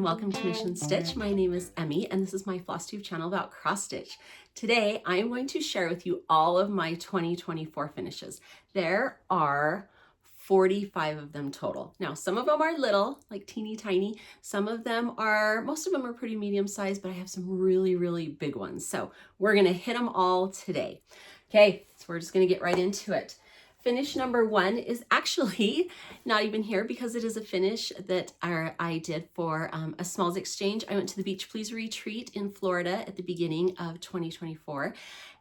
welcome to Mission Stitch. My name is Emmy and this is my Flosstube channel about cross stitch. Today I am going to share with you all of my 2024 finishes. There are 45 of them total. Now some of them are little, like teeny tiny. Some of them are, most of them are pretty medium sized, but I have some really big ones. So we're gonna hit them all today. Okay, so we're just gonna get right into it. Finish number one is actually not even here because it is a finish that I did for a smalls exchange. I went to the Beach Please retreat in Florida at the beginning of 2024.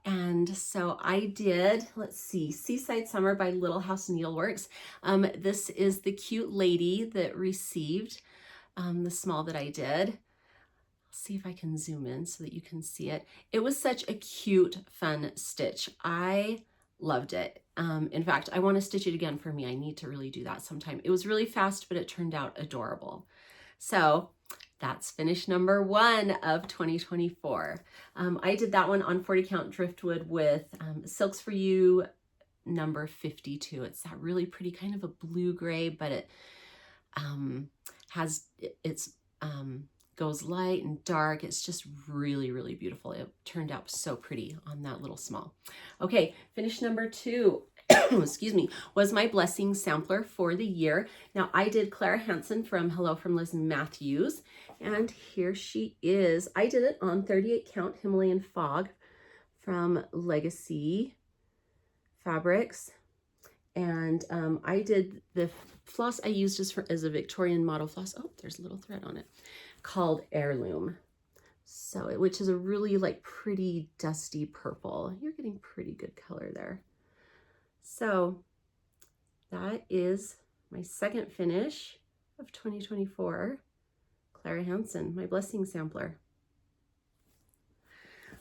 And so I did, let's see, Seaside Summer by Little House Needleworks. This is the cute lady that received the small that I did. See if I can zoom in so that you can see it. It was such a cute, fun stitch. I loved it. In fact, I want to stitch it again for me. I need to really do that sometime. It was really fast, but it turned out adorable. So that's finish number one of 2024. I did that one on 40 count driftwood with Silks for You number 52. It's that really pretty kind of a blue gray, but it goes light and dark. It's just really beautiful. It turned out so pretty on that little small. Okay, finish number two, excuse me, was my blessing sampler for the year. Now I did Clara Hansen from Hello from Liz Matthews, and here she is. I did it on 38 count Himalayan Fog from Legacy Fabrics. And I did the floss I used as a Victorian model floss. Oh, there's a little thread on it, called Heirloom. So, which is a really like pretty dusty purple. You're getting pretty good color there. So that is my second finish of 2024. Clara Hansen, my blessing sampler.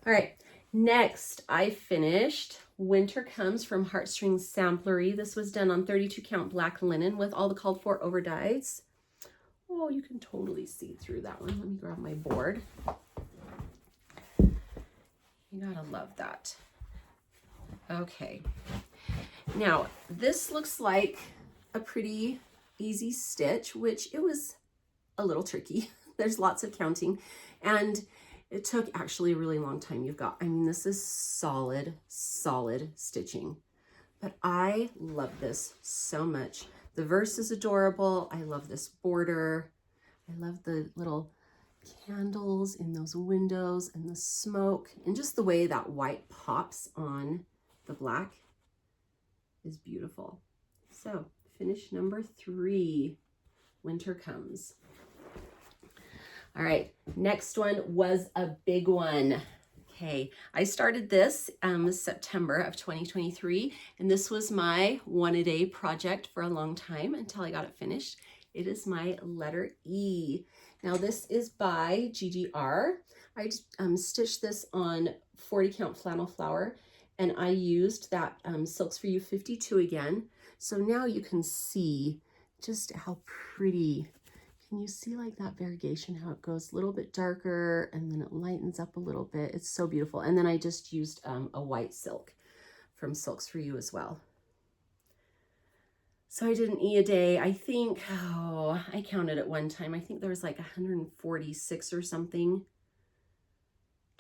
All right. Next, I finished Winter Comes from Heartstrings Samplery. This was done on 32 count black linen with all the called for over dyes. Oh, you can totally see through that one. Let me grab my board. You gotta love that. Okay. Now, this looks like a pretty easy stitch, which it was a little tricky. There's lots of counting, and it took actually a really long time. I mean, this is solid stitching, but I love this so much. The verse is adorable. I love this border. I love the little candles in those windows and the smoke, and just the way that white pops on the black is beautiful. So finish number three, Winter Comes. All right, next one was a big one. Okay, I started this September of 2023, and this was my one-a-day project for a long time until I got it finished. It is my letter E. Now this is by GGR. I stitched this on 40 count flannel flower, and I used that Silks for You 52 again. So now you can see just how pretty. Can you see like that variegation, how it goes a little bit darker and then it lightens up a little bit? It's so beautiful. And then I just used a white silk from Silks for You as well. So I did an E a day. I think, oh, I counted at one time. I think there was like 146 or something.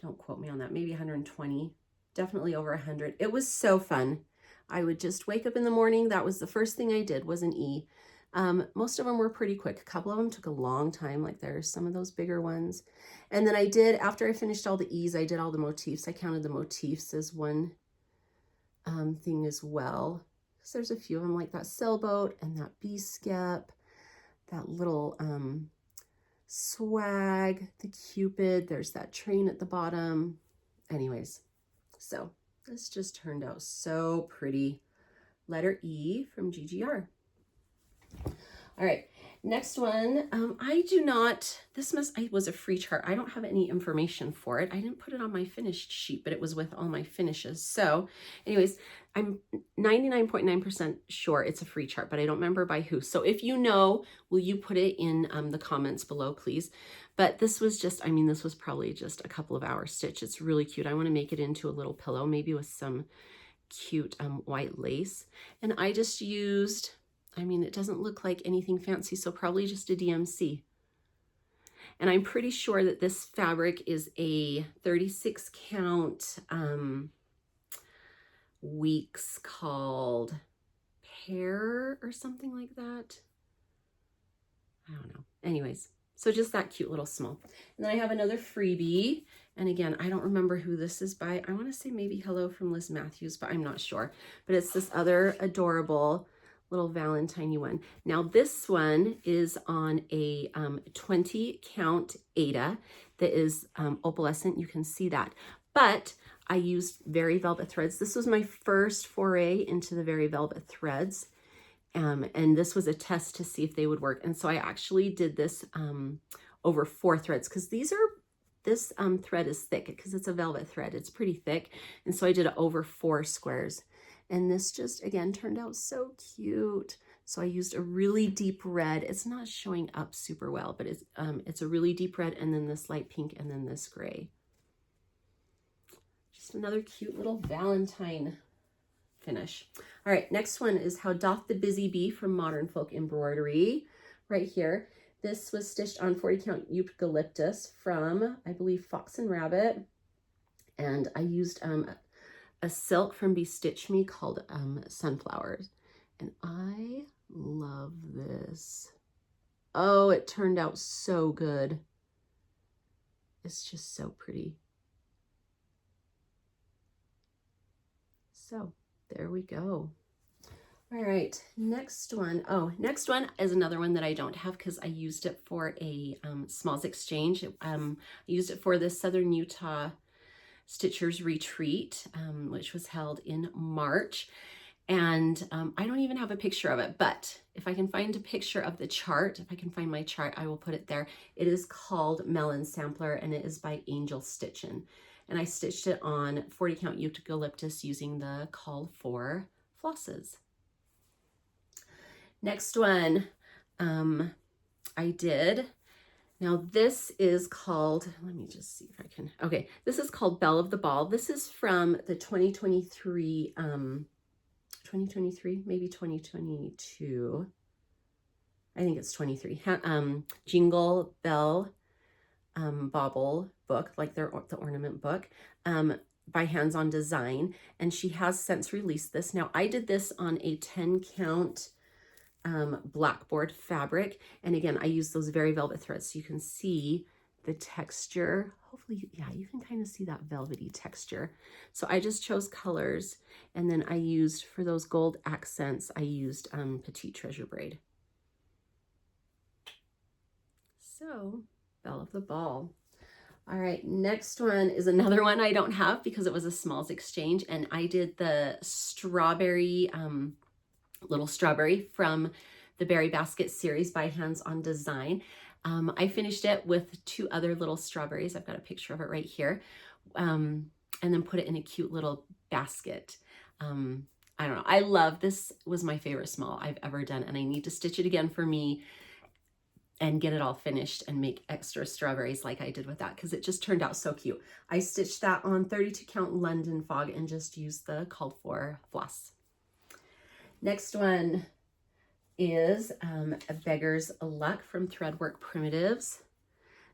Don't quote me on that. Maybe 120, definitely over 100. It was so fun. I would just wake up in the morning. That was the first thing I did, was an E. Most of them were pretty quick. A couple of them took a long time, like there's some of those bigger ones. And then I did, after I finished all the E's, I did all the motifs. I counted the motifs as one thing as well. So there's a few of them, like that sailboat and that bee skep, that little swag, the Cupid, there's that train at the bottom. Anyways, so this just turned out so pretty. Letter E from GGR. All right, next one. This was a free chart. I don't have any information for it. I didn't put it on my finished sheet, but it was with all my finishes. So anyways, I'm 99.9% sure it's a free chart, but I don't remember by who. So if you know, will you put it in the comments below, please? But this was just, I mean, this was probably just a couple of hours stitch. It's really cute. I want to make it into a little pillow, maybe with some cute white lace. And I just used, I mean, it doesn't look like anything fancy, so probably just a DMC. And I'm pretty sure that this fabric is a 36 count weeks called Pear or something like that. I don't know. Anyways, so just that cute little small. And then I have another freebie. And again, I don't remember who this is by. I want to say maybe Hello from Liz Matthews, but I'm not sure. But it's this other adorable little Valentine one. Now this one is on a 20 count Aida that is opalescent. You can see that. But I used Very Velvet threads. This was my first foray into the Very Velvet threads. And this was a test to see if they would work. And so I actually did this over 4 threads because this thread is thick because it's a velvet thread. It's pretty thick. And so I did it over 4 squares. And this just, again, turned out so cute. So I used a really deep red. It's not showing up super well, but it's a really deep red, and then this light pink, and then this gray. Just another cute little Valentine finish. All right, next one is How Doth the Busy Bee from Modern Folk Embroidery, right here. This was stitched on 40 count eucalyptus from, I believe, Fox and Rabbit. And I used a silk from Be Stitch Me called Sunflowers. And I love this. Oh, it turned out so good. It's just so pretty. So there we go. All right, next one. Oh, next one is another one that I don't have because I used it for a Smalls Exchange. I used it for the Southern Utah Stitchers Retreat, which was held in March. And I don't even have a picture of it, but if I can find a picture of the chart, if I can find my chart, I will put it there. It is called Melon Sampler, and it is by Angel Stitchin'. And I stitched it on 40 count eucalyptus using the Call for flosses. Next one I did. Now this is called, let me just see if I can, okay, this is called Belle of the Ball. This is from the 2023, maybe 2022. I think it's 23. Jingle Bell Bauble book, like the ornament book, by Hands On Design. And she has since released this. Now I did this on a 10 count blackboard fabric, and again I use those Very Velvet threads so you can see the texture. Hopefully, yeah, you can kind of see that velvety texture. So I just chose colors, and then I used, for those gold accents, I used Petite Treasure braid. So Belle of the Ball. All right, next one is another one I don't have because it was a Smalls Exchange, and I did the strawberry little strawberry from the Berry Basket series by Hands On Design. I finished it with 2 other little strawberries. I've got a picture of it right here. And then put it in a cute little basket. I don't know. I love this. Was my favorite small I've ever done, and I need to stitch it again for me and get it all finished and make extra strawberries like I did with that because it just turned out so cute. I stitched that on 32 count London Fog and just used the Called For floss. Next one is A Beggar's Luck from Threadwork Primitives.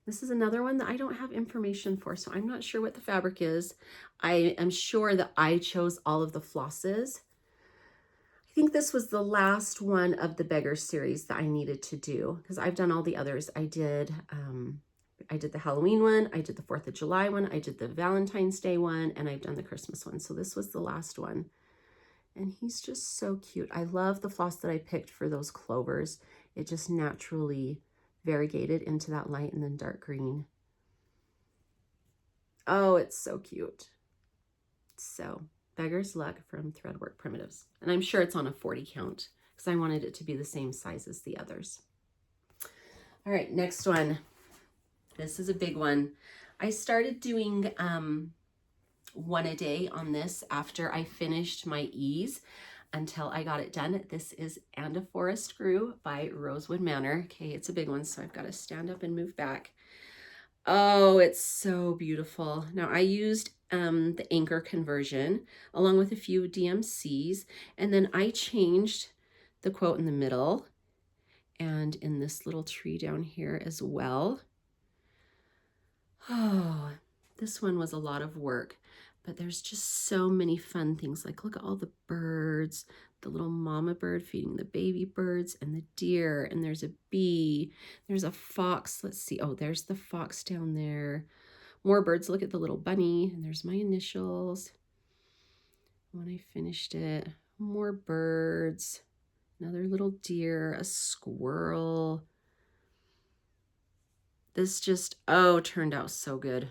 This is another one that I don't have information for, so I'm not sure what the fabric is. I am sure that I chose all of the flosses. I think this was the last one of the Beggar series that I needed to do because I've done all the others. I did the Halloween one, I did the 4th of July one, I did the Valentine's Day one, and I've done the Christmas one. So this was the last one. And he's just so cute. I love the floss that I picked for those clovers. It just naturally variegated into that light and then dark green. Oh, it's so cute. So, Beggar's Luck from Threadwork Primitives. And I'm sure it's on a 40 count because I wanted it to be the same size as the others. All right, next one. This is a big one. I started doing one a day on this after I finished my ease until I got it done. This is And a Forest Grew by Rosewood Manor. Okay, it's a big one, so I've got to stand up and move back. Oh, it's so beautiful. Now I used the anchor conversion along with a few DMCs, and then I changed the quote in the middle and in this little tree down here as well. Oh, this one was a lot of work, but there's just so many fun things. Like, look at all the birds, the little mama bird feeding the baby birds, and the deer, and there's a bee, there's a fox. Let's see. Oh, there's the fox down there. More birds. Look at the little bunny, and there's my initials. When I finished it, more birds, another little deer, a squirrel. This just, oh, turned out so good.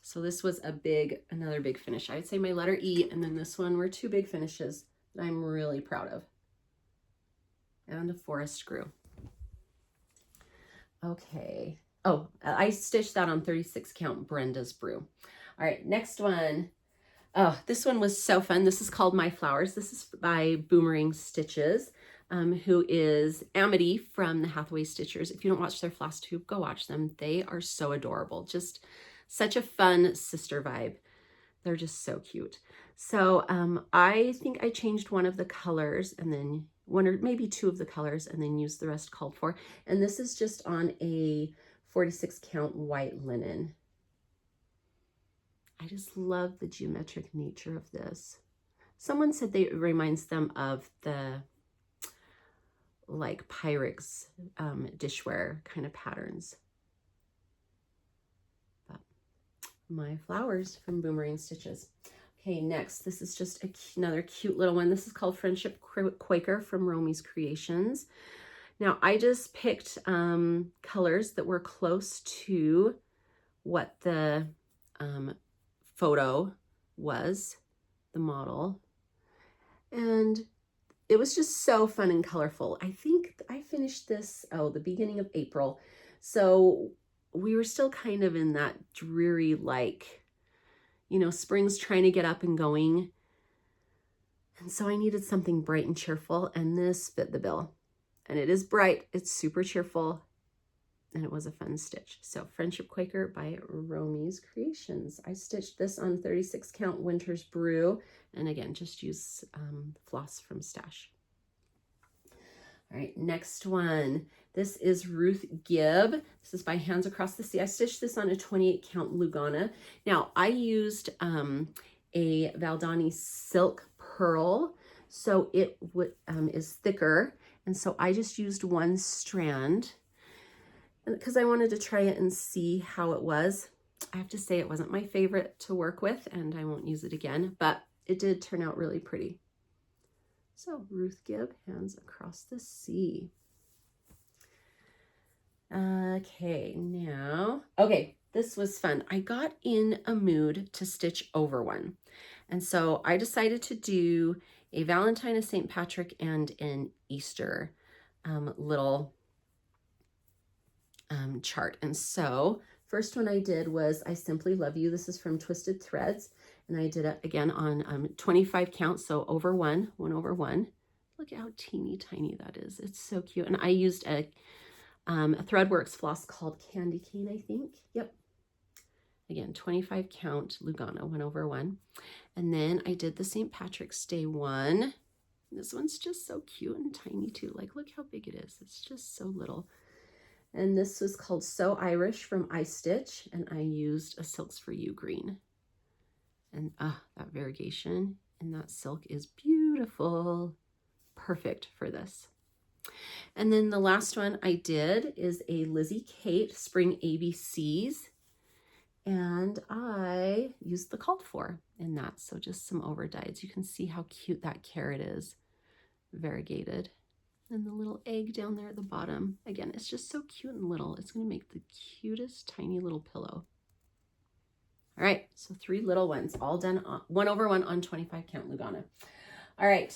So this was another big finish. I'd say my letter E, and then this one were two big finishes that I'm really proud of. And a forest grew. Okay. Oh, I stitched that on 36 count Brenda's brew. All right, next one. Oh, this one was so fun. This is called My Flowers. This is by Boomerang Stitches, who is Amity from the Hathaway Stitchers. If you don't watch their Flosstube, go watch them. They are so adorable. Just such a fun sister vibe. They're just so cute. So I think I changed one of the colors, and then one or maybe two of the colors, and then used the rest called for. And this is just on a 46 count white linen. I just love the geometric nature of this. Someone said it reminds them of the like Pyrex dishware kind of patterns. But My Flowers from Boomerang Stitches. Okay, next, this is just another cute little one. This is called Friendship Quaker from Romy's Creations. Now, I just picked colors that were close to what the photo was, the model. And it was just so fun and colorful. I think I finished this, the beginning of April. So we were still kind of in that dreary, like, you know, spring's trying to get up and going. And so I needed something bright and cheerful, and this fit the bill. And it is bright, it's super cheerful, and it was a fun stitch. So Friendship Quaker by Romy's Creations. I stitched this on 36 count Winter's Brew, and again, just use floss from Stash. All right, next one. This is Ruth Gibb. This is by Hands Across the Sea. I stitched this on a 28 count Lugana. Now, I used a Valdani silk pearl, so it is thicker, and so I just used one strand because I wanted to try it and see how it was. I have to say it wasn't my favorite to work with, and I won't use it again, but it did turn out really pretty. So Ruth Gibb, Hands Across the Sea. Okay, this was fun. I got in a mood to stitch over one. And so I decided to do a Valentine, a St. Patrick, and an Easter little chart. And so first one I did was I Simply Love You. This is from Twisted Threads. And I did it again on 25 count, so over one over one. Look how teeny tiny that is. It's so cute. And I used a Threadworks floss called Candy Cane, I think. Yep. Again, 25 count Lugana, 1 over 1. And then I did the St. Patrick's Day one. This one's just so cute and tiny too. Like, look how big it is. It's just so little. And this was called So Irish from iStitch, and I used a Silks for You green. And that variegation in that silk is beautiful. Perfect for this. And then the last one I did is a Lizzie Kate Spring ABCs. And I used the called for in that. So just some overdyes. You can see how cute that carrot is, variegated. And the little egg down there at the bottom. Again, it's just so cute and little. It's going to make the cutest tiny little pillow. All right, so 3 little ones, all done on 1 over 1 on 25 count Lugana. All right,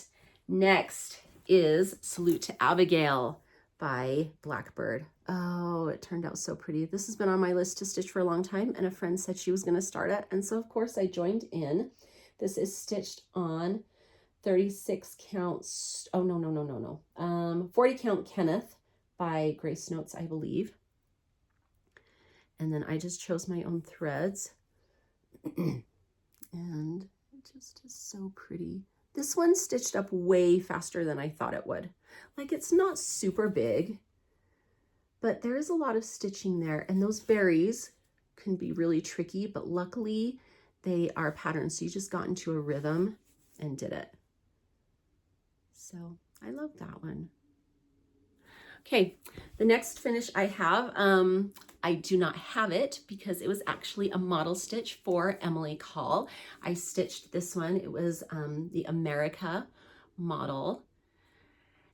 next is Salute to Abigail by Blackbird. Oh, it turned out so pretty. This has been on my list to stitch for a long time, and a friend said she was going to start it, and so of course I joined in. This is stitched on 36 counts. Oh, no. 40 count Kenneth by Grace Notes, I believe. And then I just chose my own threads. And it just is so pretty. This one stitched up way faster than I thought it would. Like, it's not super big, but there is a lot of stitching there, and those berries can be really tricky, but luckily they are patterns. So you just got into a rhythm and did it. So I love that one. Okay, the next finish I have, I do not have it because it was actually a model stitch for Emily Call. I stitched this one. It was the America model.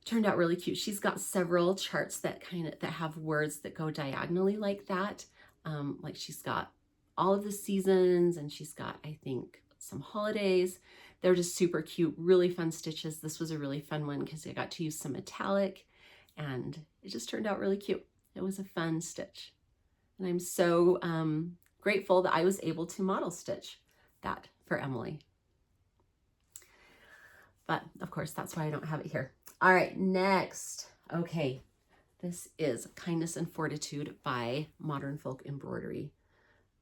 Turned out really cute. She's got several charts that have words that go diagonally like that. Like she's got all of the seasons, and she's got, I think, some holidays. They're just super cute, really fun stitches. This was a really fun one because I got to use some metallic, and it just turned out really cute. It was a fun stitch. And I'm so grateful that I was able to model stitch that for Emily. But of course, that's why I don't have it here. All right, next. Okay, this is Kindness and Fortitude by Modern Folk Embroidery.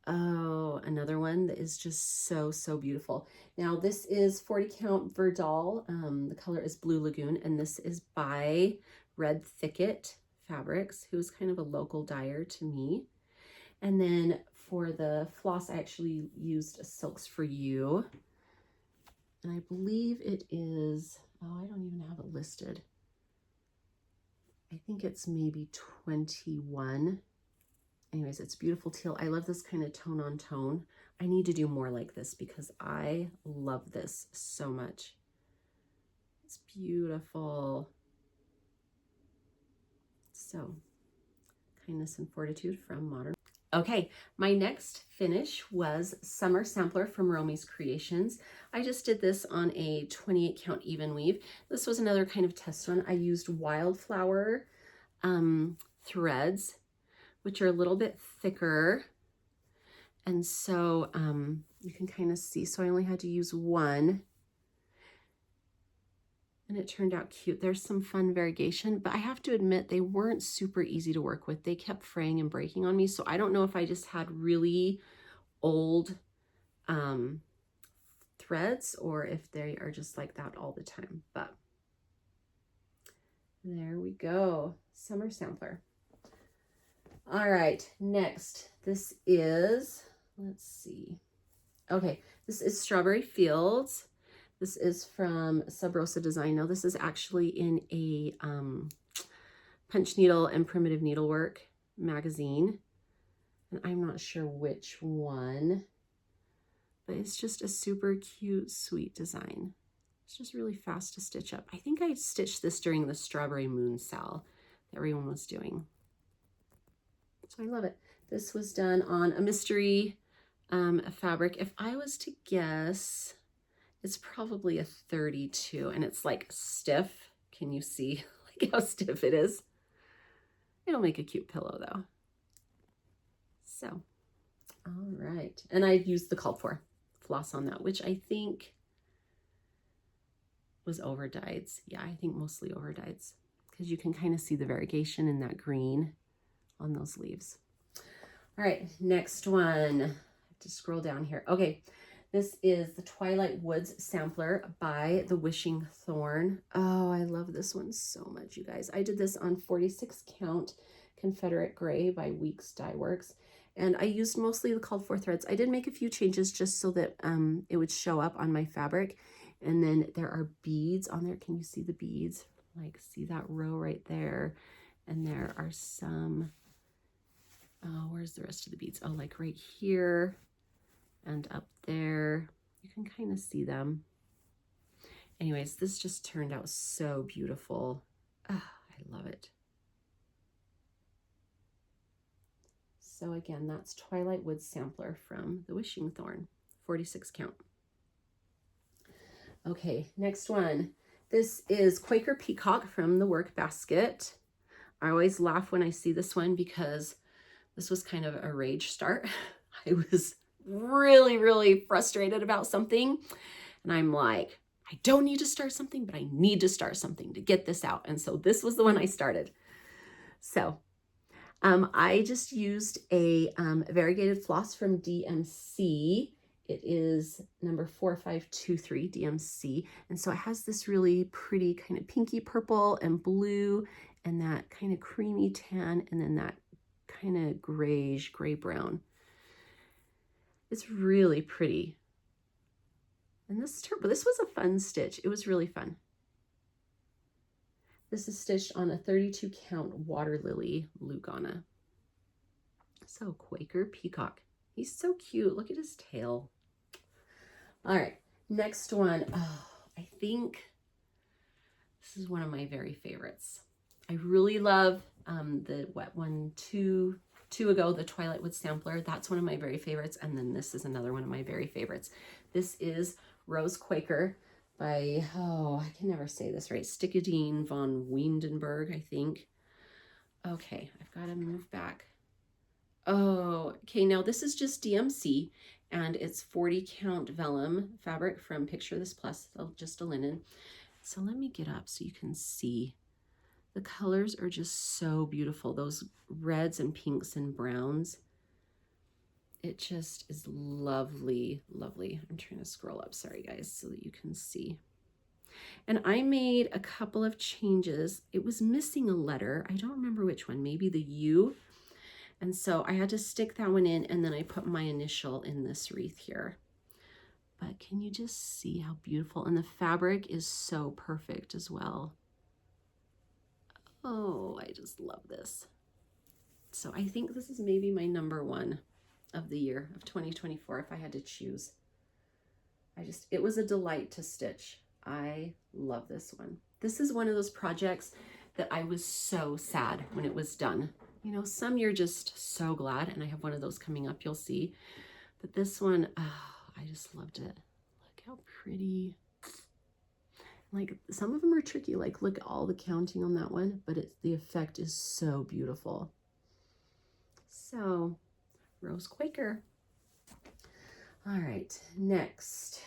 Oh, another one that is just so, so beautiful. Now, this is 40 count Verdal. The color is Blue Lagoon, and this is by Red Thicket Fabrics, who's kind of a local dyer to me. And then for the floss, I actually used Silks for You. And I believe it is, oh, I don't even have it listed. I think it's maybe 21. Anyways, it's beautiful teal. I love this kind of tone on tone. I need to do more like this because I love this so much. It's beautiful. So, Kindness and Fortitude from Modern. Okay, my next finish was Summer Sampler from Romy's Creations. I just did this on a 28 count even weave. This was another kind of test one. I used wildflower threads, which are a little bit thicker. And so you can kind of see, so I only had to use one. And it turned out cute. There's some fun variegation, but I have to admit they weren't super easy to work with. They kept fraying and breaking on me. So I don't know if I just had really old threads or if they are just like that all the time. But there we go. Summer Sampler. All right, next. This is, let's see. Okay, this is Strawberry Fields. This is from Sub Rosa Design. Now this is actually in a Punch Needle and Primitive Needlework magazine. And I'm not sure which one, but it's just a super cute, sweet design. It's just really fast to stitch up. I think I stitched this during the Strawberry Moon sale that everyone was doing. So I love it. This was done on a mystery fabric. If I was to guess, it's probably a 32, and it's like stiff. Can you see like how stiff it is? It'll make a cute pillow though. So, all right. And I used the called for floss on that, which I think was over dyeds. Yeah, I think mostly over dyeds because you can kind of see the variegation in that green on those leaves. All right, next one. I have to scroll down here. Okay. This is the Twilight Woods Sampler by The Wishing Thorn. Oh, I love this one so much, you guys. I did this on 46 count Confederate Gray by Weeks Dye Works, and I used mostly the called for threads. I did make a few changes just so that it would show up on my fabric. And then there are beads on there. Can you see the beads? Like, see that row right there? And there are some, oh, where's the rest of the beads? Oh, like right here. And up there, you can kind of see them. Anyways, this just turned out so beautiful. Oh, I love it. So again, that's Twilight Woods Sampler from The Wishing Thorn, 46 count. Okay, next one. This is Quaker Peacock from the Work Basket. I always laugh when I see this one because this was kind of a rage start. I was really, really frustrated about something. And I'm like, I don't need to start something, but I need to start something to get this out. And so this was the one I started. So I just used a variegated floss from DMC. It is number 4523 DMC. And so it has this really pretty kind of pinky purple and blue and that kind of creamy tan, and then that kind of grayish, gray brown. It's really pretty. And this was a fun stitch. It was really fun. This is stitched on a 32 count water lily Lugana. So Quaker Peacock. He's so cute. Look at his tail. All right, next one. Oh, I think this is one of my very favorites. I really love the wet one two ago, the Twilight Wood Sampler. That's one of my very favorites. And then this is another one of my very favorites. This is Rose Quaker by, oh, I can never say this right, Stickadine von Windenberg, I think. Okay, I've got to move back. Oh, okay, now this is just DMC, and it's 40 count vellum fabric from Picture This Plus, just a linen. So let me get up so you can see. The colors are just so beautiful. Those reds and pinks and browns. It just is lovely, lovely. I'm trying to scroll up, sorry guys, so that you can see. And I made a couple of changes. It was missing a letter. I don't remember which one, maybe the U. And so I had to stick that one in, and then I put my initial in this wreath here. But can you just see how beautiful? And the fabric is so perfect as well. Oh, I just love this. So I think this is maybe my #1 of the year of 2024 if I had to choose. It was a delight to stitch. I love this one. This is one of those projects that I was so sad when it was done. You know, some you're just so glad, and I have one of those coming up, you'll see. But this one, oh, I just loved it. Look how pretty. Like, some of them are tricky. Like, look at all the counting on that one, but the effect is so beautiful. So, Rose Quaker. All right, next.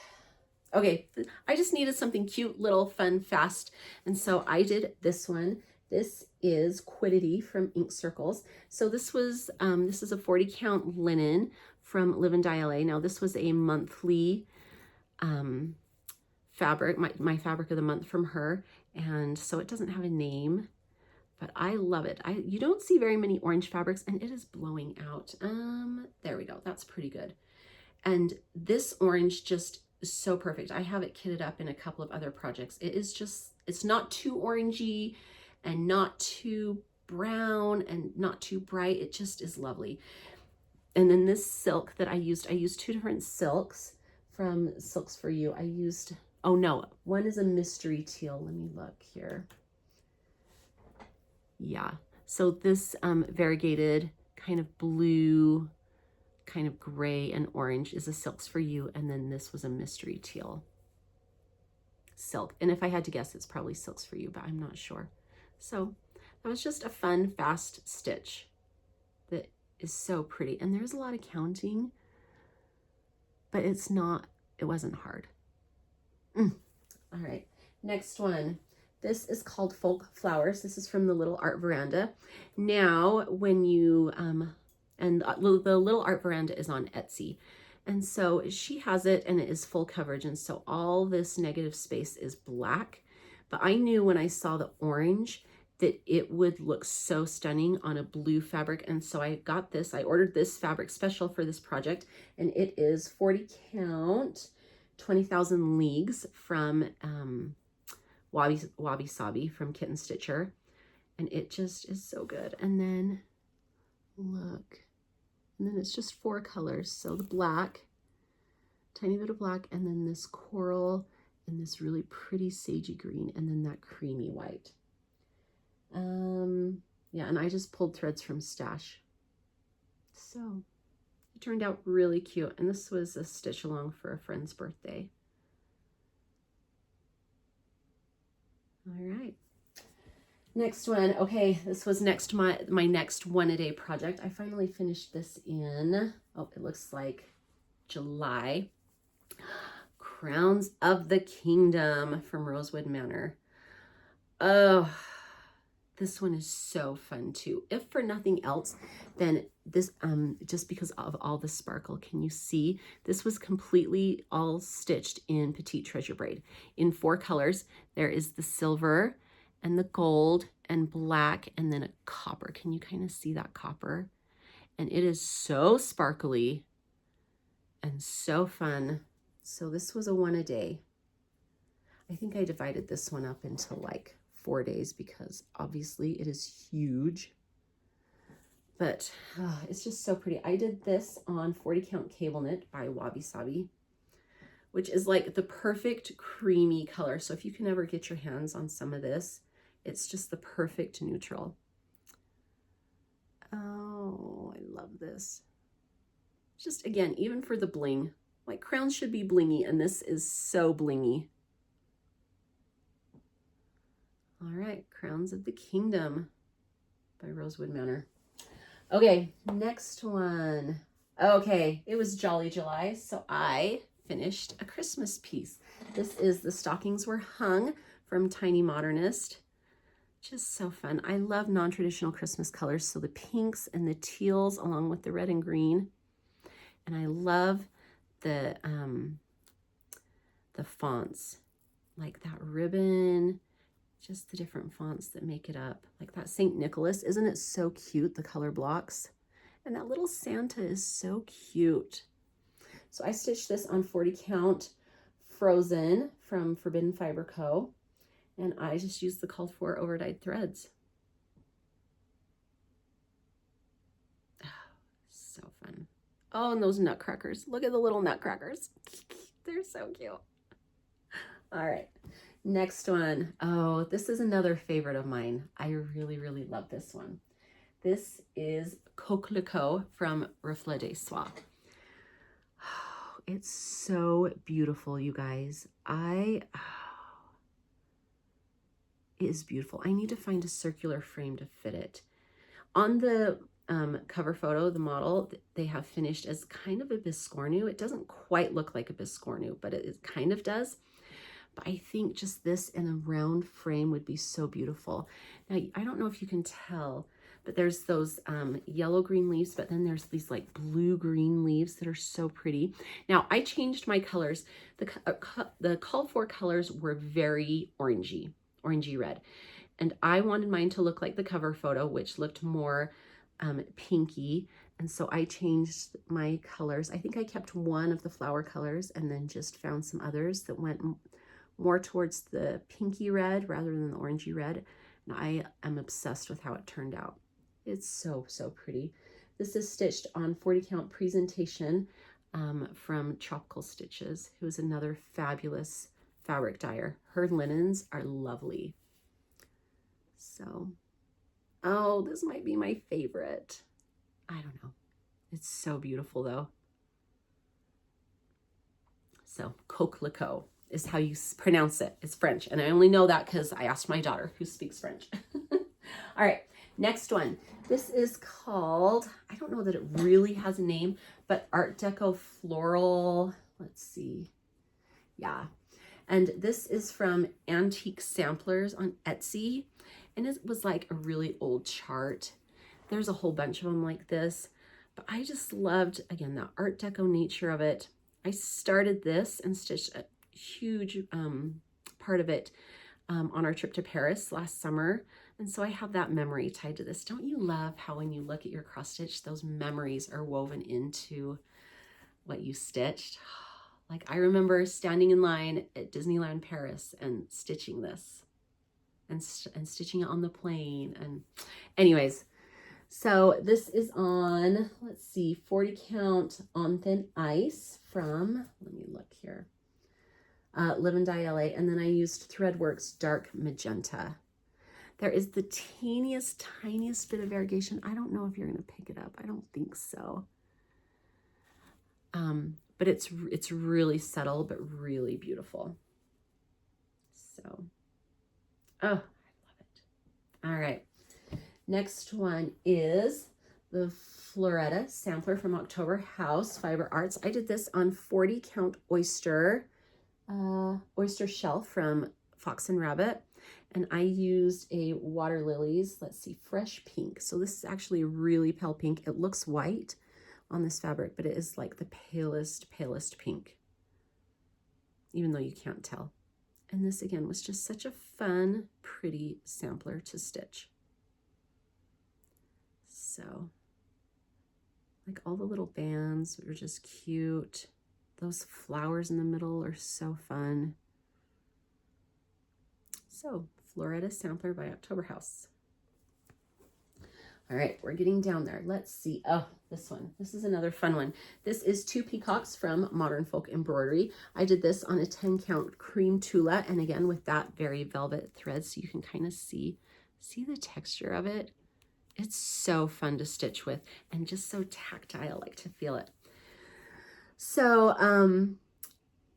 Okay, I just needed something cute, little, fun, fast, and so I did this one. This is Quiddity from Ink Circles. So this is a 40 count linen from Live and Die LA. Now this was a monthly fabric, my fabric of the month from her, and so it doesn't have a name, but I love it. You don't see very many orange fabrics, and it is blowing out. There we go. That's pretty good. And this orange just is so perfect. I have it kitted up in a couple of other projects. It's not too orangey and not too brown and not too bright. It just is lovely. And then this silk that I used 2 different silks from Silks for You. Oh no, one is a mystery teal. Let me look here. Yeah, so this variegated kind of blue, kind of gray and orange is a Silks for You, and then this was a mystery teal silk. And if I had to guess, it's probably Silks for You, but I'm not sure. So that was just a fun, fast stitch that is so pretty. And there's a lot of counting, but it wasn't hard. All right, next one. This is called Folk Flowers. This is from the Little Art Veranda. Now, when you, and the Little Art Veranda is on Etsy. And so she has it, and it is full coverage. And so all this negative space is black. But I knew when I saw the orange that it would look so stunning on a blue fabric. And so I got this. I ordered this fabric special for this project, and it is 40 count, 20,000 Leagues from Wabi Sabi from Kitten Stitcher. And it just is so good. And then look, and then it's just 4 colors. So the black, tiny bit of black, and then this coral, and this really pretty sagey green, and then that creamy white. Yeah, and I just pulled threads from Stash. So it turned out really cute. And this was a stitch along for a friend's birthday. All right. Next one. Okay, this was my next one-a-day project. I finally finished this in, oh, it looks like July. Crowns of the Kingdom from Rosewood Manor. Oh, this one is so fun too. If for nothing else, then this, just because of all the sparkle, can you see? This was completely all stitched in Petite Treasure Braid in 4 colors. There is the silver and the gold and black and then a copper. Can you kind of see that copper? And it is so sparkly and so fun. So this was a 1 a day. I think I divided this one up into like 4 days because obviously it is huge. But it's just so pretty. I did this on 40 count cable knit by Wabi Sabi, which is like the perfect creamy color. So if you can ever get your hands on some of this, it's just the perfect neutral. Oh, I love this. Just again, even for the bling, like crowns should be blingy, and this is so blingy. All right, Crowns of the Kingdom by Rosewood Manor. Okay, next one. Okay, it was Jolly July, so I finished a Christmas piece. This is The Stockings Were Hung from Tiny Modernist. Just so fun. I love non-traditional Christmas colors, so the pinks and the teals along with the red and green. And I love the fonts, like that ribbon, just the different fonts that make it up. Like that St. Nicholas, isn't it so cute, the color blocks? And that little Santa is so cute. So I stitched this on 40 count Frozen from Forbidden Fiber Co. And I just used the called for over-dyed threads. Oh, so fun. Oh, and those nutcrackers. Look at the little nutcrackers. They're so cute. All right, next one. Oh, this is another favorite of mine. I really, really love this one. This is Coquelicot from Reflet des Soies. Oh, it's so beautiful, you guys. It is beautiful. I need to find a circular frame to fit it. On the cover photo, the model, they have finished as kind of a biscornu. It doesn't quite look like a biscornu, but it kind of does. But I think just this in a round frame would be so beautiful. Now, I don't know if you can tell, but there's those yellow-green leaves, but then there's these like blue-green leaves that are so pretty. Now, I changed my colors. The called for colors were very orangey red. And I wanted mine to look like the cover photo, which looked more pinky. And so I changed my colors. I think I kept one of the flower colors and then just found some others that went more towards the pinky red rather than the orangey red. And I am obsessed with how it turned out. It's so, so pretty. This is stitched on 40 count Presentation from Tropical Stitches, who is another fabulous fabric dyer. Her linens are lovely. So, oh, this might be my favorite. I don't know. It's so beautiful though. So, Coquelicot is how you pronounce it. It's French. And I only know that because I asked my daughter who speaks French. All right, next one. This is called, I don't know that it really has a name, but Art Deco Floral. Let's see. Yeah. And this is from Antique Samplers on Etsy. And it was like a really old chart. There's a whole bunch of them like this. But I just loved, again, the Art Deco nature of it. I started this and stitched a huge part of it on our trip to Paris last summer. And so I have that memory tied to this. Don't you love how when you look at your cross stitch, those memories are woven into what you stitched? Like I remember standing in line at Disneyland Paris and stitching this and stitching it on the plane. And anyways, so this is on, let's see, 40 count On Thin Ice from, let me look here, Live and Die LA. And then I used Threadworks Dark Magenta. There is the tiniest bit of variegation. I don't know if you're going to pick it up. I don't think so. But it's really subtle, but really beautiful. So, oh, I love it. All right. Next one is the Floretta Sampler from October House Fiber Arts. I did this on 40 count oyster shell from Fox and Rabbit. And I used a Water Lilies, let's see, fresh pink. So this is actually a really pale pink. It looks white on this fabric, but it is like the palest pink, even though you can't tell. And this again was just such a fun, pretty sampler to stitch. So, like all the little bands were just cute. Those flowers in the middle are so fun. So, Floretta Sampler by October House. All right, we're getting down there. Let's see. Oh, this one. This is another fun one. This is Two Peacocks from Modern Folk Embroidery. I did this on a 10 count cream tulle, and again with that very velvet thread, so you can kind of see the texture of it. It's so fun to stitch with and just so tactile. I like to feel it. So,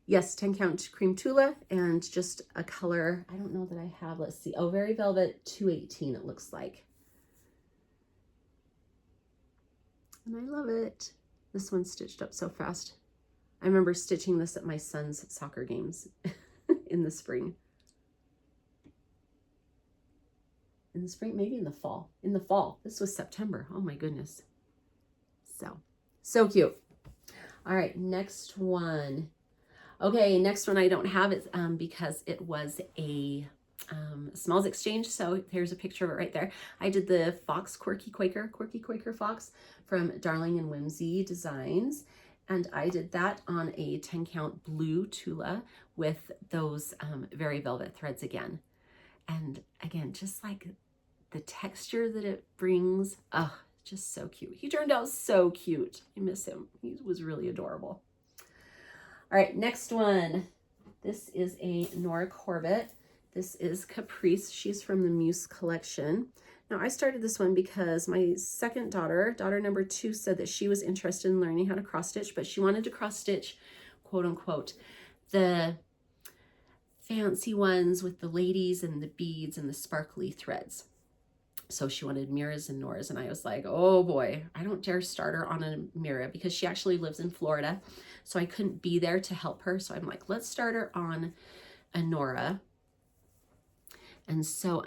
yes, 10 count cream tulle and just a color. I don't know that I have, let's see. Oh, Very Velvet 218 it looks like. And I love it. This one's stitched up so fast. I remember stitching this at my son's soccer games in the spring. In the spring, maybe in the fall. In the fall. This was September. Oh my goodness. So cute. All right, next one. Okay, next one I don't have it because it was a smalls exchange. So here's a picture of it right there. I did the Fox Quirky Quaker Fox from Darling and Whimsy Designs. And I did that on a 10 count blue tulle with those Very Velvet threads again. And again, just like the texture that it brings, oh, just so cute. He turned out so cute. I miss him. He was really adorable. All right, next one. This is a Nora Corbett. This is Caprice. She's from the Muse collection. Now, I started this one because my second daughter number 2, said that she was interested in learning how to cross stitch, but she wanted to cross stitch, quote unquote, the fancy ones with the ladies and the beads and the sparkly threads. So she wanted Mira's and Nora's, and I was like, oh boy, I don't dare start her on a Mira because she actually lives in Florida, so I couldn't be there to help her. So I'm like, let's start her on a Nora. And so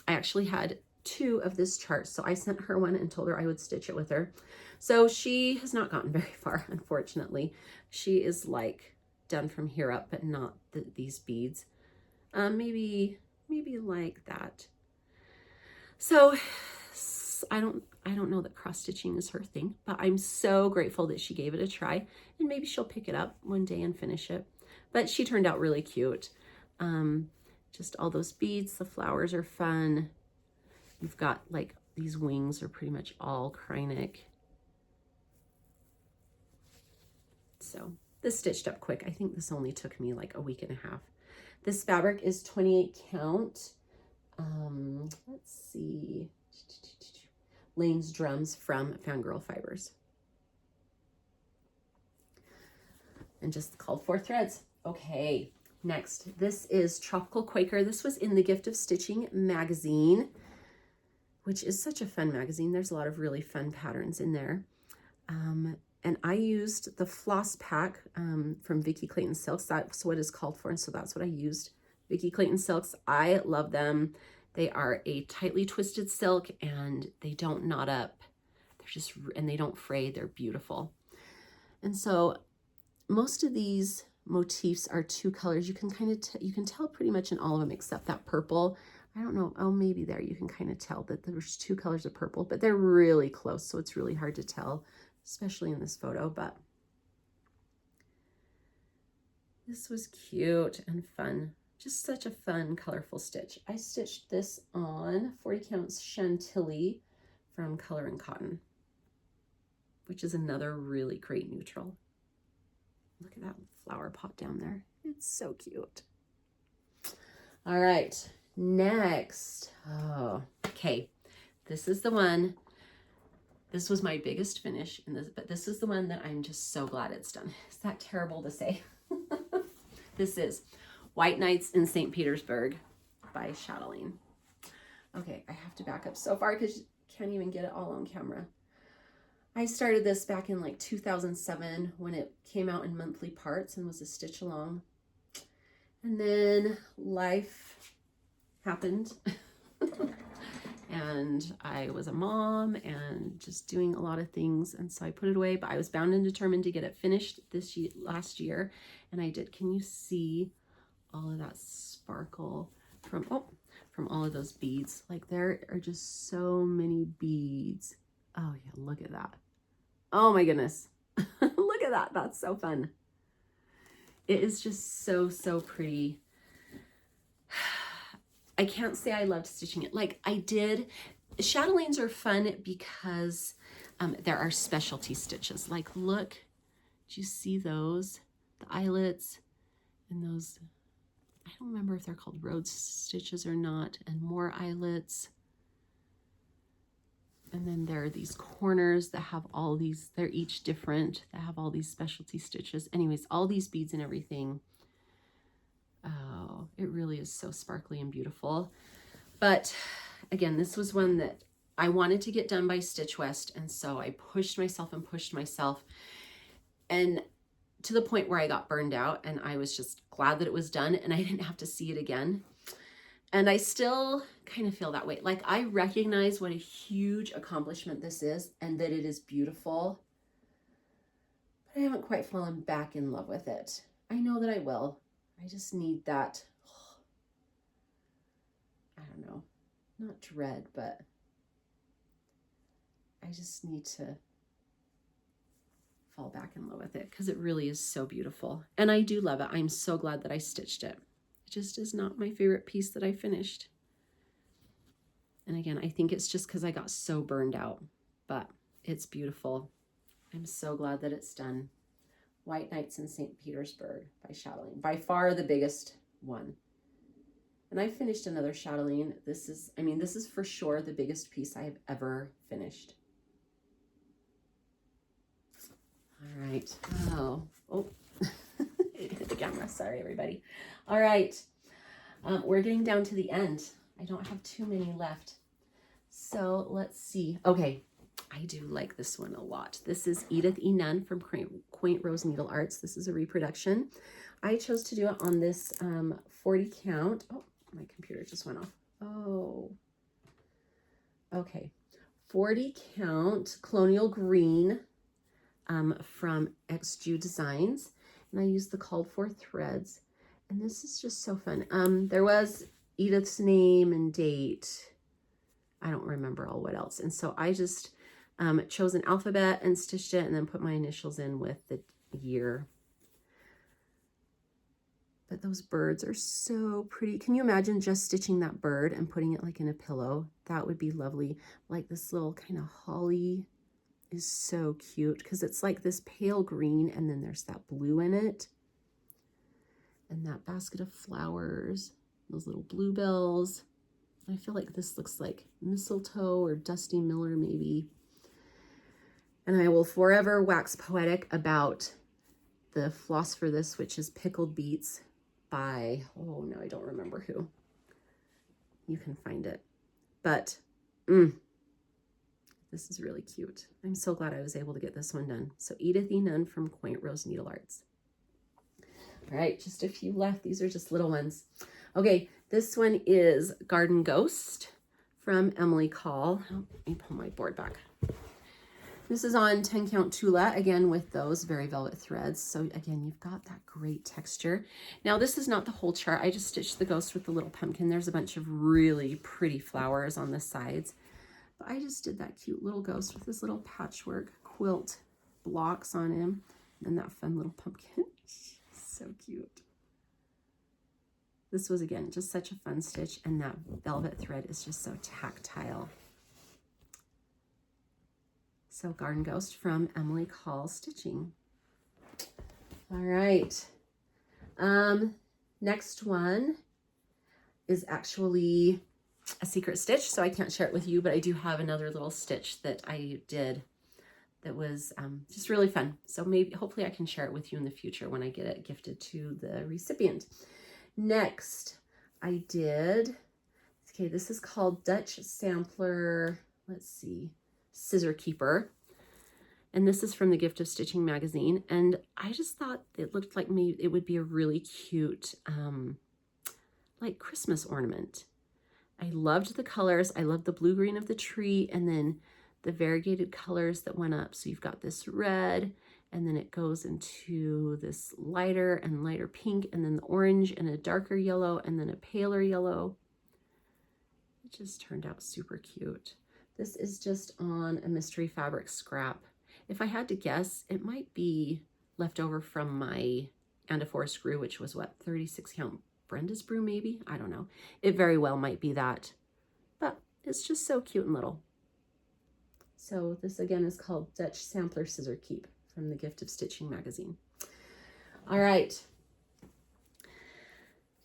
I actually had 2 of this chart, so I sent her one and told her I would stitch it with her. So she has not gotten very far, unfortunately. She is like done from here up, but not these beads. Maybe like that. So I don't know that cross stitching is her thing, but I'm so grateful that she gave it a try, and maybe she'll pick it up one day and finish it. But she turned out really cute. Just all those beads, the flowers are fun. You've got like these wings are pretty much all Kreinik. So this stitched up quick. I think this only took me like a week and a half. This fabric is 28 count. Let's see. Lane's Drums from Fangirl Fibers. And just called 4 threads. Okay, next. This is Tropical Quaker. This was in the Gift of Stitching magazine, which is such a fun magazine. There's a lot of really fun patterns in there. And I used the floss pack from Vicki Clayton Silks. That's what it's called for, and so that's what I used. Vicki Clayton Silks, I love them. They are a tightly twisted silk, and they don't knot up. And they don't fray. They're beautiful. And so most of these motifs are 2 colors. You can kind of you can tell pretty much in all of them except that purple. I don't know. Oh, maybe there you can kind of tell that there's 2 colors of purple, but they're really close, so it's really hard to tell, especially in this photo. But this was cute and fun. Just such a fun, colorful stitch. I stitched this on 40 counts Chantilly from Color and Cotton, which is another really great neutral. Look at that flower pot down there. It's so cute. All right, next. Oh, okay. This is the one. This was my biggest finish in this, but this is the one that I'm just so glad it's done. Is that terrible to say? This is White Nights in St. Petersburg by Chatelaine. Okay, I have to back up so far because you can't even get it all on camera. I started this back in like 2007 when it came out in monthly parts and was a stitch along. And then life happened. And I was a mom and just doing a lot of things, and so I put it away, but I was bound and determined to get it finished last year, and I did. Can you see all of that sparkle from, oh, from all of those beads. Like there are just so many beads. Oh yeah, look at that. Oh my goodness. Look at that. That's so fun. It is just so, so pretty. I can't say I loved stitching it. Like I did. Chatelaines are fun because there are specialty stitches. Like look, do you see those? The eyelets and those, I don't remember if they're called Rhodes stitches or not, and more eyelets. And then there are these corners that have all these, they're each different, that have all these specialty stitches. Anyways, all these beads and everything. Oh, it really is so sparkly and beautiful. But again, this was one that I wanted to get done by Stitch West. And so I pushed myself and pushed myself. And to the point where I got burned out, and I was just glad that it was done and I didn't have to see it again. And I still kind of feel that way. Like I recognize what a huge accomplishment this is and that it is beautiful, but I haven't quite fallen back in love with it. I know that I will. I just need that, I don't know, not dread, but I just need to fall back in love with it because it really is so beautiful. And I do love it. I'm so glad that I stitched it. It just is not my favorite piece that I finished. And again, I think it's just because I got so burned out, but it's beautiful. I'm so glad that it's done. White Nights in St. Petersburg by Chatelaine, by far the biggest one. And I finished another Chatelaine. This is, I mean, this is for sure the biggest piece I have ever finished. All right. Oh. It hit the camera. Sorry, everybody. All right. We're getting down to the end. I don't have too many left. So let's see. Okay. I do like this one a lot. This is Edith E. Nunn from Quaint Rose Needle Arts. This is a reproduction. I chose to do it on this 40 count. Oh, my computer just went off. Oh. Okay. 40 count Colonial Green from XJU Designs. And I used the called for threads. And this is just so fun. There was Edith's name and date. I don't remember all what else. And so I just chose an alphabet and stitched it and then put my initials in with the year. But those birds are so pretty. Can you imagine just stitching that bird and putting it like in a pillow? That would be lovely. Like this little kind of holly is so cute because it's like this pale green and then there's that blue in it. And that basket of flowers, those little bluebells. I feel like this looks like mistletoe or Dusty Miller maybe. And I will forever wax poetic about the floss for this, which is Pickled Beets by, oh no, I don't remember who. You can find it. But this is really cute. I'm so glad I was able to get this one done. So Edith E. Nunn from Quaint Rose Needle Arts. All right, just a few left. These are just little ones. Okay, this one is Garden Ghost from Emily Call. Oh, let me pull my board back. This is on 10 count Tula, again with those very velvet threads. So again, you've got that great texture. Now this is not the whole chart. I just stitched the ghost with the little pumpkin. There's a bunch of really pretty flowers on the sides. But I just did that cute little ghost with this little patchwork quilt blocks on him. And that fun little pumpkin. So cute. This was, again, just such a fun stitch. And that velvet thread is just so tactile. So Garden Ghost from Emily Call Stitching. All right. Next one is actually a secret stitch, so I can't share it with you, but I do have another little stitch that I did that was just really fun. So maybe, hopefully I can share it with you in the future when I get it gifted to the recipient. Next, I did, okay, this is called Dutch Sampler, let's see, Scissor Keeper. And this is from the Gift of Stitching magazine. And I just thought it looked like maybe it would be a really cute, like Christmas ornament. I loved the colors. I loved the blue-green of the tree and then the variegated colors that went up. So you've got this red and then it goes into this lighter and lighter pink, and then the orange and a darker yellow, and then a paler yellow. It just turned out super cute. This is just on a mystery fabric scrap. If I had to guess, it might be left over from my And a Forest Grew, which was what, 36 count Brenda's Brew maybe? I don't know. It very well might be that, but it's just so cute and little. So this again is called Dutch Sampler Scissor Keep from the Gift of Stitching magazine. All right.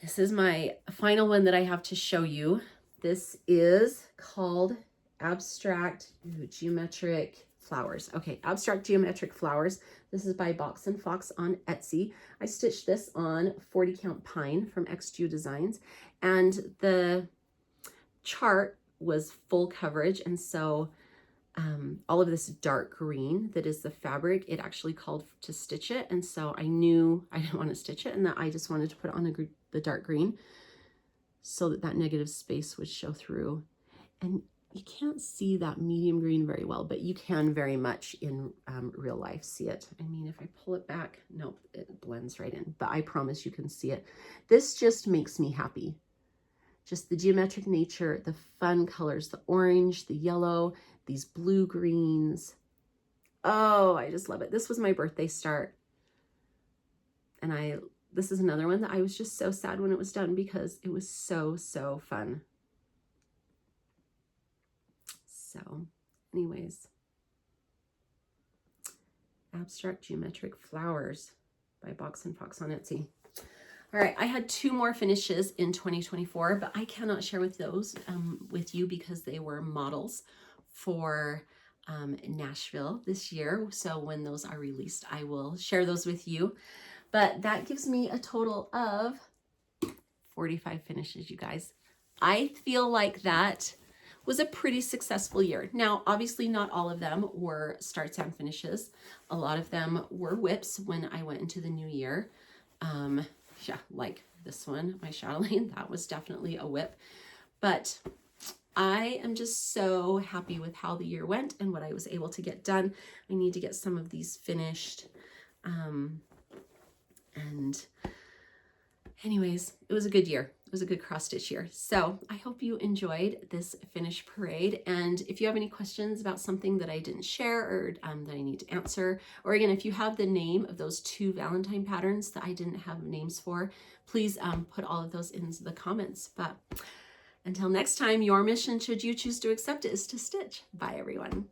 This is my final one that I have to show you. This is called Abstract Geometric Flowers. Okay, Abstract Geometric Flowers. This is by Box and Fox on Etsy. I stitched this on 40 count pine from XGeo Designs, and the chart was full coverage, and so all of this dark green that is the fabric, it actually called to stitch it, and so I knew I didn't want to stitch it and that I just wanted to put it on the dark green so that that negative space would show through. And you can't see that medium green very well, but you can very much in real life see it. I mean, if I pull it back, nope, it blends right in, but I promise you can see it. This just makes me happy. Just the geometric nature, the fun colors, the orange, the yellow, these blue greens. Oh, I just love it. This was my birthday start. And this is another one that I was just so sad when it was done because it was so, so fun. So anyways, Abstract Geometric Flowers by Box and Fox on Etsy. All right, I had 2 more finishes in 2024, but I cannot share with those with you because they were models for Nashville this year. So when those are released, I will share those with you. But that gives me a total of 45 finishes, you guys. I feel like that was a pretty successful year. Now, obviously not all of them were starts and finishes. A lot of them were whips when I went into the new year. Yeah, like this one, my chatelaine, that was definitely a whip. But I am just so happy with how the year went and what I was able to get done. I need to get some of these finished. And anyways, it was a good year. It was a good cross stitch year. So I hope you enjoyed this finish parade. And if you have any questions about something that I didn't share or that I need to answer, or again, if you have the name of those 2 Valentine patterns that I didn't have names for, please put all of those in the comments. But until next time, your mission, should you choose to accept it, is to stitch. Bye, everyone.